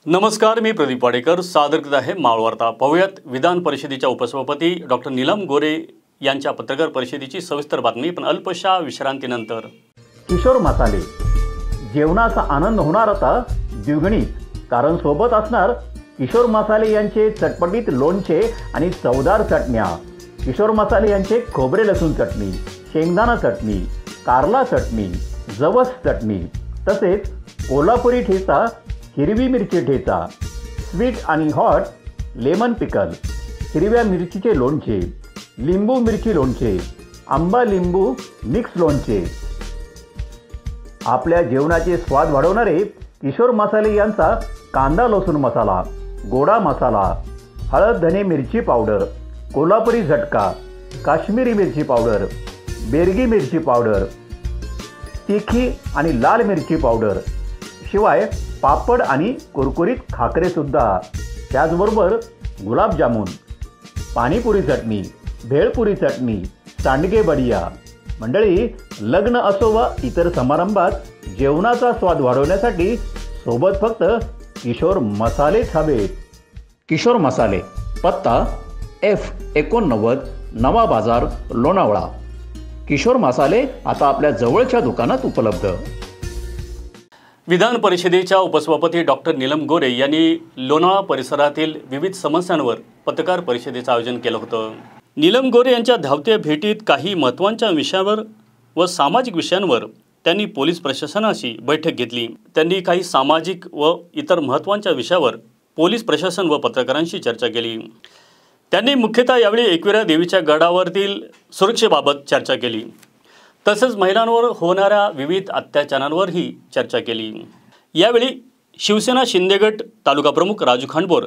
नमस्कार, मी प्रदीप वाडेकर सादर करत आहे मावळवार्ता। पाहूयात विधान परिषदेच्या उपसभापती डॉक्टर नीलम गोरे यांच्या पत्रकार परिषदेची सविस्तर बातमी, पण अल्पशा विश्रांतीनंतर। किशोर मसाले जेवणाचा आनंद होणार आता द्विगुणित, कारण सोबत असणार किशोर मसाले यांचे चटपटीत लोणचे आणि चवदार चटण्या। किशोर मसाले यांचे खोबरे लसूण चटणी, शेंगदाणा चटणी, कारला चटणी, जवस चटणी, तसेच कोल्हापुरी ठेचा, हिरवी मिरची ठेचा, स्वीट आणि हॉट लेमन पिकल, हिरव्या मिरचीचे लोणचे, लिंबू मिरची लोणचे, आंबा लिंबू मिक्स लोणचे। आपल्या जेवणाचे स्वाद वाढवणारे किशोर मसाले यांचा कांदा लसूण मसाला, गोडा मसाला, हळद धने मिरची पावडर, कोल्हापुरी झटका, काश्मीरी मिरची पावडर, बेरगी मिरची पावडर, तिखी आणि लाल मिरची पावडर, शिवाय पापड आणि कुरकुरीत खाकरे सुद्धा। त्याचबरोबर गुलाबजामुन, पाणीपुरी चटणी, भेळपुरी चटणी, सांडगे बडिया। मंडळी, लग्न असो वा इतर समारंभात जेवणाचा स्वाद वाढवण्यासाठी सोबत फक्त किशोर मसालेच हवेत। किशोर मसाले, पत्ता F89 नवा बाजार, लोणावळा। किशोर मसाले आता आपल्या जवळच्या दुकानात उपलब्ध। विधान परिषदेच्या उपसभापती डॉक्टर नीलम गोरे यांनी लोणावळा परिसरातील विविध समस्यांवर पत्रकार परिषदेचं आयोजन केलं होतं। नीलम गोरे यांच्या धावत्या भेटीत काही महत्त्वाच्या विषयांवर व सामाजिक विषयांवर त्यांनी पोलीस प्रशासनाशी बैठक घेतली। त्यांनी काही सामाजिक व इतर महत्त्वाच्या विषयावर पोलीस प्रशासन व पत्रकारांशी चर्चा केली। त्यांनी मुख्यतः यावेळी एकविरा देवीच्या गडावरील सुरक्षेबाबत चर्चा केली, तसेच महिलांवर होणाऱ्या विविध अत्याचारांवरही चर्चा केली। यावेळी शिवसेना शिंदेगट तालुका प्रमुख राजू खांडबोर,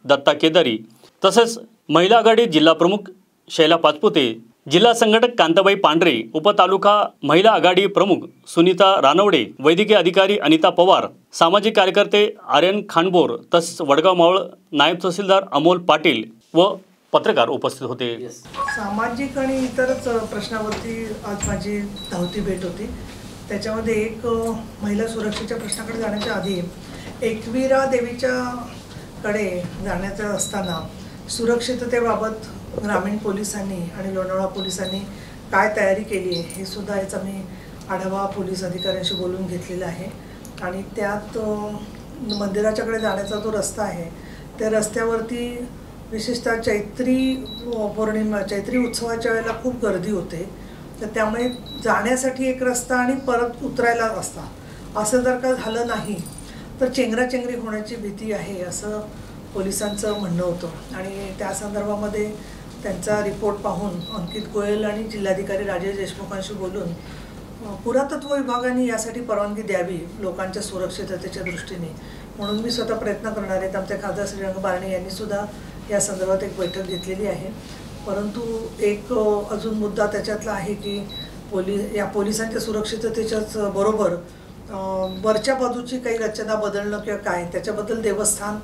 दत्ता केदारी, तसेच महिला आघाडी जिल्हा प्रमुख शैला पाचपुते, जिल्हा संघटक कांताबाई पांढरे, उपतालुका महिला आघाडी प्रमुख सुनीता रानवडे, वैद्यकीय अधिकारी अनिता पवार, सामाजिक कार्यकर्ते आर्यन खांडबोर, तसेच वडगाव मावळ नायब तहसीलदार अमोल पाटील व पत्रकार उपस्थित होते। सामाजिक आणि इतरच प्रश्नावरती आज माझी धावती भेट होती। त्याच्यामध्ये एक महिला सुरक्षेच्या प्रश्नाकडे जाण्याच्या आधी एकविरा देवीच्या कडे जाण्याचं असताना सुरक्षिततेबाबत ग्रामीण पोलिसांनी आणि लोणावळा पोलिसांनी काय तयारी केली आहे हे सुद्धा याचा मी आढावा पोलीस अधिकाऱ्यांशी बोलून घेतलेला आहे। आणि त्यात मंदिराच्याकडे जाण्याचा जो रस्ता आहे त्या रस्त्यावरती विशेषतः चैत्री उत्सवाच्या वेळेला खूप गर्दी होते, तर त्यामुळे जाण्यासाठी एक रस्ता आणि परत उतरायला असता, असं जर का झालं नाही तर चेंगराचेंगरी होण्याची भीती आहे असं पोलिसांचं म्हणणं होतं। आणि त्या संदर्भामध्ये त्यांचा रिपोर्ट पाहून अंकित गोयल आणि जिल्हाधिकारी राजेश देशमुखांशी बोलून पुरातत्व विभागाने यासाठी परवानगी द्यावी लोकांच्या सुरक्षिततेच्या दृष्टीने, म्हणून मी स्वतः प्रयत्न करणार आहेत। आमचे खासदार श्रीरंग बारणे यांनी सुद्धा या संदर्भात एक बैठक घेतलेली आहे। परंतु एक अजून मुद्दा त्याच्यातला आहे की पोलिसांच्या सुरक्षिततेच्याच बरोबर वरच्या बाजूची काही रचना बदलणं किंवा काय त्याच्याबद्दल देवस्थान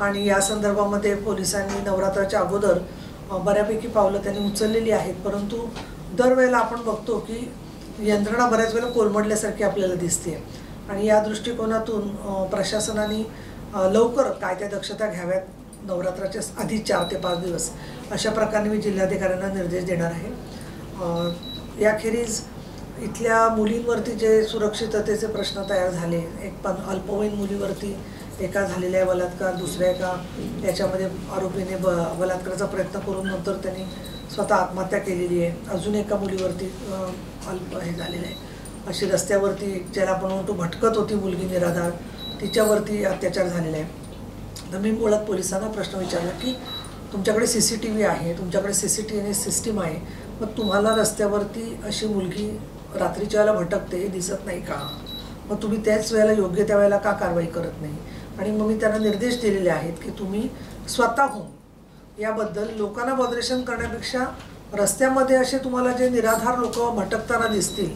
आणि या संदर्भामध्ये पोलिसांनी नवरात्राच्या अगोदर बऱ्यापैकी पावलं त्यांनी उचललेली आहेत। परंतु दरवेळेला आपण बघतो की यंत्रणा बऱ्याच वेळेला कोलमडल्यासारखी आपल्याला दिसते आणि या दृष्टिकोनातून प्रशासनाने लवकर काय त्या दक्षता घ्याव्यात, नवरात्राच्या आधी 4 ते 5 दिवस अशा प्रकारे मी जिल्हाधिकाऱ्यांना निर्देश देणार आहे। याखेरीज इथल्या मुलींवरती जे सुरक्षिततेचे प्रश्न तयार झाले, एक पण अल्पवयीन मुलीवरती एका झालेल्या बलात्कार, दुसऱ्या एका याच्यामध्ये आरोपीने बलात्काराचा प्रयत्न करून नंतर त्यांनी स्वतः आत्महत्या केलेली आहे, अजून एका मुलीवरती हे झालेलं आहे, अशी रस्त्यावरती ज्याला आपण म्हणतो भटकत होती मुलगी निराधार, तिच्यावरती अत्याचार झालेला आहे। तर मी मुळात पोलिसांना प्रश्न विचारला की तुमच्याकडे CCTV आहे, तुमच्याकडे CCTV सिस्टीम आहे, मग तुम्हाला रस्त्यावरती अशी मुलगी रात्रीच्या वेळेला भटकते हे दिसत नाही का? मग तुम्ही त्याच वेळेला योग्य त्या वेळेला का कारवाई करत नाही? आणि मग मी त्यांना निर्देश दिलेले आहेत की तुम्ही स्वतःहून याबद्दल लोकांना बॉदरेशन करण्यापेक्षा रस्त्यामध्ये असे तुम्हाला जे निराधार लोक भटकताना दिसतील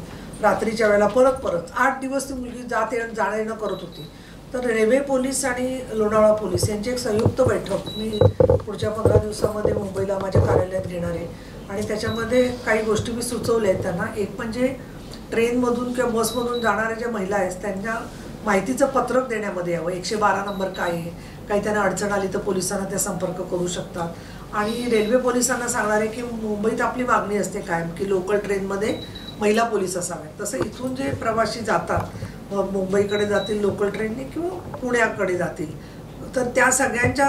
रात्रीच्या वेळेला परत 8 दिवस ती मुलगी जाणं येणं करत होती, तर रेल्वे पोलीस आणि लोणावळा पोलीस यांची एक संयुक्त बैठक मी पुढच्या 15 दिवसामध्ये मुंबईला माझ्या कार्यालयात घेणार आहे। आणि त्याच्यामध्ये काही गोष्टी मी सुचवल्या आहेत त्यांना। एक म्हणजे ट्रेनमधून किंवा बसमधून जाणाऱ्या ज्या महिला आहेत त्यांना माहितीचं पत्रक देण्यामध्ये यावं. 112 नंबर काय आहे, काही त्यांना अडचण आली तर पोलिसांना त्या संपर्क करू शकतात. आणि रेल्वे पोलिसांना सांगणार आहे की मुंबईत आपली मागणी असते कायम की लोकल ट्रेनमध्ये महिला पोलीस असाव्यात. तसं इथून जे प्रवासी जातात मुंबईकडे जातील लोकल ट्रेनने किंवा पुण्याकडे जातील, तर त्या सगळ्यांच्या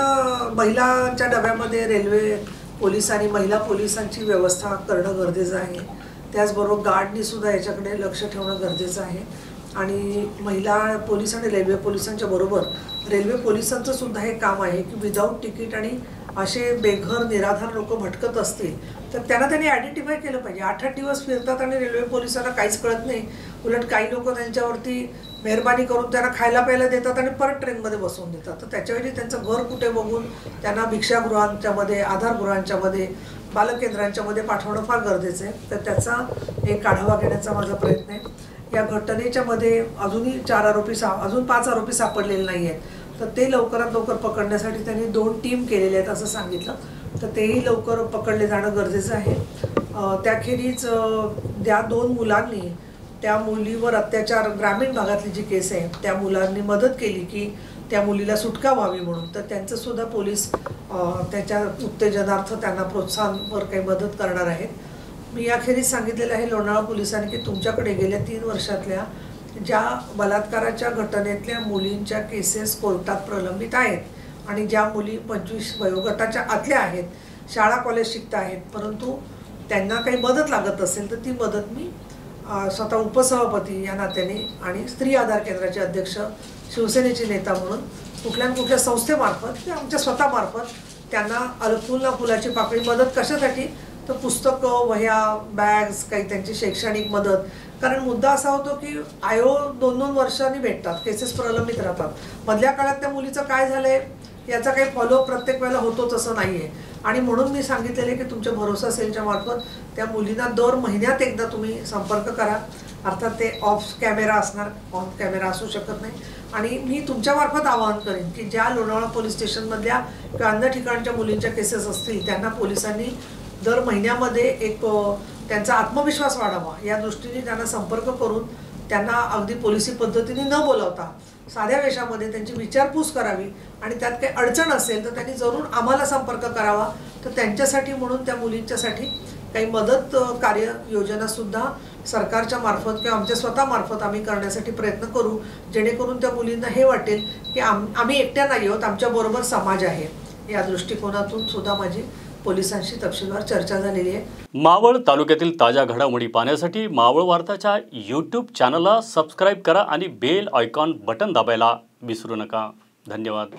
महिलांच्या डब्यामध्ये रेल्वे पोलीस आणि महिला पोलिसांची व्यवस्था करणं गरजेचं आहे. त्याचबरोबर गार्डनी सुद्धा याच्याकडे लक्ष ठेवणं गरजेचं आहे. आणि महिला पोलीस आणि रेल्वे पोलिसांच्या बरोबर रेल्वे पोलिसांचं सुद्धा हे काम आहे की विदाऊट तिकीट आणि असे बेघर निराधार लोक भटकत असतील तर त्यांना त्यांनी आयडेंटिफाय केलं पाहिजे. 8-8 दिवस फिरतात आणि रेल्वे पोलिसांना काहीच कळत नाही. उलट काही लोक त्यांच्यावरती मेहरबानी करून त्यांना खायला प्यायला देतात आणि परत ट्रेनमध्ये बसवून देतात. तर त्याच्यावेळी त्यांचं घर कुठे बघून त्यांना भिक्षागृहांच्यामध्ये, आधारगृहांच्यामध्ये, बालकेंद्रांच्यामध्ये पाठवणं फार गरजेचं आहे. तर त्याचा एक आढावा घेण्याचा माझा प्रयत्न आहे. या घटनेच्या मध्ये अजूनही 5 आरोपी सापडलेले नाही आहेत. तर ते लवकरात लवकर पकडण्यासाठी त्यांनी 2 टीम केलेल्या आहेत असं सांगितलं. तर तेही लवकर पकडले जाणं गरजेचं आहे. त्याखेरीज त्या 2 मुलांनी त्या मुलीवर अत्याचार, ग्रामीण भागातली जी केस आहे त्या मुलांनी मदत केली की त्या मुलीला सुटका व्हावी म्हणून. तर त्यांचं सुद्धा पोलीस त्याच्या उत्तेजनार्थ त्यांना प्रोत्साहनवर काही मदत करणार आहेत. मी याखेरीज सांगितलेलं आहे लोणावळा पोलिसांनी की तुमच्याकडे गेल्या 3 वर्षातल्या ज्या बलात्काराच्या घटनेतल्या मुलींच्या केसेस कोर्टात प्रलंबित आहेत आणि ज्या मुली 25 वयोगटाच्या आतल्या आहेत, शाळा कॉलेज शिकता आहेत, परंतु त्यांना काही मदत लागत असेल तर ती मदत मी स्वतः उपसभापती या नात्याने आणि स्त्री आधार केंद्राचे अध्यक्ष, शिवसेनेचे नेता म्हणून कुठल्या संस्थेमार्फत किंवा आमच्या स्वतःमार्फत त्यांना फुल ना फुलाची पाकळी मदत कशासाठी तर पुस्तकं, वह्या, बॅग्स, काही त्यांची शैक्षणिक मदत. कारण मुद्दा असा होतो की आयो 2-2 वर्षांनी भेटतात, केसेस प्रलंबित राहतात. मधल्या काळात त्या मुलीचं काय झालंय याचा काही फॉलोअप प्रत्येक वेळेला होतो तसं नाही आहे. आणि म्हणून मी सांगितलेले की तुमच्या भरोसा सेलच्या मार्फत त्या मुलींना दर महिन्यात एकदा तुम्ही संपर्क करा. अर्थात ते ऑफ कॅमेरा असणार, ऑन कॅमेरा असू शकत नाही. आणि मी तुमच्यामार्फत आवाहन करेन की ज्या लोणावळा पोलीस स्टेशनमधल्या किंवा अन्य ठिकाणच्या मुलींच्या केसेस असतील त्यांना पोलिसांनी दर महिन्यामध्ये एक त्यांचा आत्मविश्वास वाढावा या दृष्टीने त्यांना संपर्क करून त्यांना अगदी पोलिसी पद्धतीने न बोलावता साध्या वेशामध्ये त्यांची विचारपूस करावी. आणि त्यात काही अडचण असेल तर त्यांनी जरूर आम्हाला संपर्क करावा. तर त्यांच्यासाठी म्हणून त्या मुलींच्यासाठी काही मदत कार्य योजनासुद्धा सरकारच्या मार्फत किंवा आमच्या स्वतःमार्फत आम्ही करण्यासाठी प्रयत्न करू, जेणेकरून त्या मुलींना हे वाटेल की आम्ही एकट्या नाही आहोत, आमच्याबरोबर समाज आहे. या दृष्टिकोनातून सुद्धा माझी पोलिसांशी तपशीलवार चर्चा झालेली आहे. मावळ तालुक्यातील ताज्या घडामोडी पाहण्यासाठी मावळ वार्ताच्या यूट्यूब चॅनलला सबस्क्राईब करा आणि बेल आयकॉन बटन दाबायला विसरू नका. धन्यवाद.